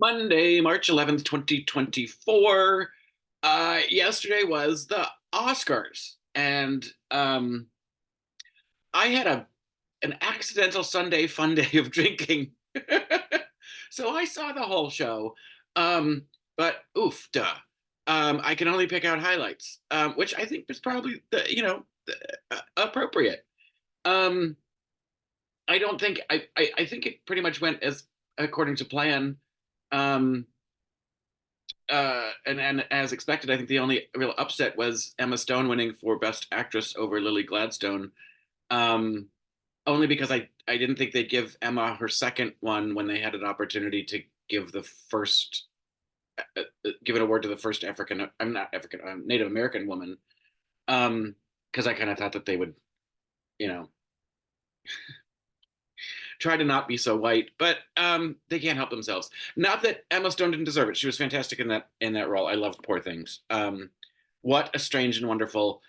Monday, March 11th, 2024. Yesterday was the Oscars, and I had an accidental Sunday fun day of drinking. So I saw the whole show. But oof, duh. I can only pick out highlights, which I think is probably appropriate. Um, I don't think I think it pretty much went as according to plan. Um, and as expected, I think the only real upset was Emma Stone winning for Best Actress over Lily Gladstone. Um, Only because I didn't think they'd give Emma her second one when they had an opportunity to give the first give an award to the first African I'm not African Native American woman. Because I kind of thought that they would, you know, try to not be so white, but they can't help themselves. Not that Emma Stone didn't deserve it. She was fantastic in that role. I loved Poor Things. What a strange and wonderful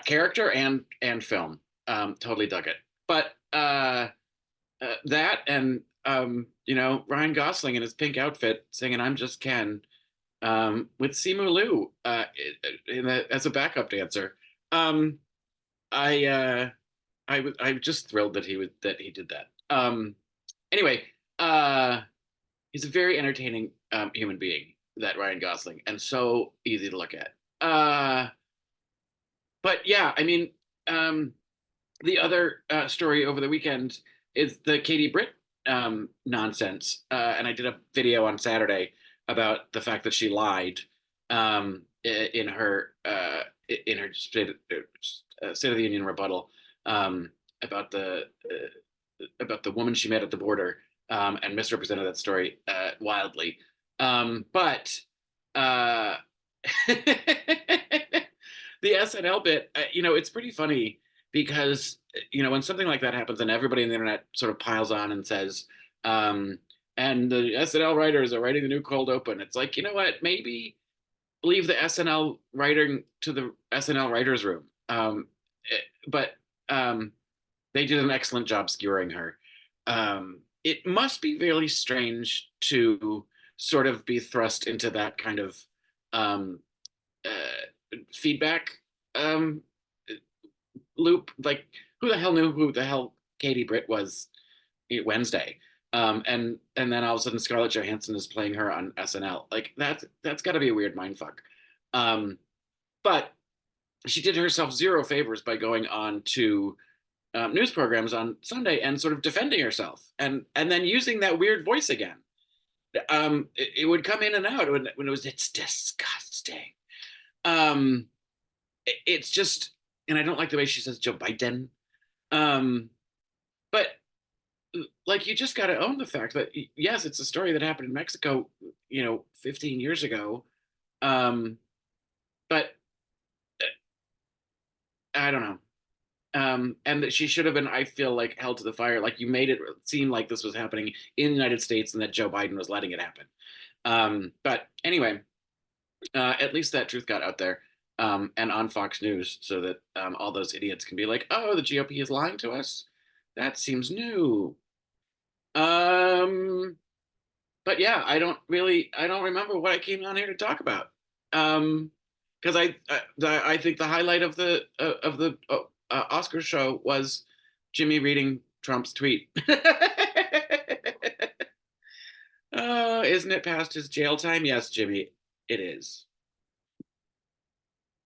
character and film. Totally dug it. But that and Ryan Gosling in his pink outfit singing "I'm Just Ken" with Simu Liu as a backup dancer. Um, I I'm just thrilled that he did that. Anyway, uh, he's a very entertaining human being, that Ryan Gosling, and so easy to look at. But yeah, I mean, the other story over the weekend is the Katie Britt nonsense, and I did a video on Saturday about the fact that she lied in her State of the Union rebuttal um, about the woman she met at the border, and misrepresented that story wildly. But the SNL bit, it's pretty funny because when something like that happens and everybody on the internet sort of piles on and says, um, and the SNL writers are writing the new cold open. It's like, you know what? Maybe leave the SNL writing to the SNL writers room. But they did an excellent job skewering her. It must be really strange to sort of be thrust into that kind of um, feedback um, loop. Like, who the hell knew who the hell Katie Britt was Wednesday? And then all of a sudden Scarlett Johansson is playing her on SNL. Like that's got to be a weird mind fuck. Um, but she did herself zero favors by going on to news programs on Sunday and sort of defending herself and then using that weird voice again. It would come in and out when it's disgusting. Um, it's just, and I don't like the way she says Joe Biden. Um, but like, you just got to own the fact that yes, it's a story that happened in Mexico, 15 years ago. Um, but I don't know. And that she should have been, I feel like, held to the fire. Like, you made it seem like this was happening in the United States and that Joe Biden was letting it happen. But anyway, at least that truth got out there and on Fox News so that all those idiots can be like, oh, the GOP is lying to us. That seems new. Um, but yeah, I don't remember what I came on here to talk about. Because I think the highlight of the Oscar show was Jimmy reading Trump's tweet. Isn't it past his jail time? Yes, Jimmy, it is.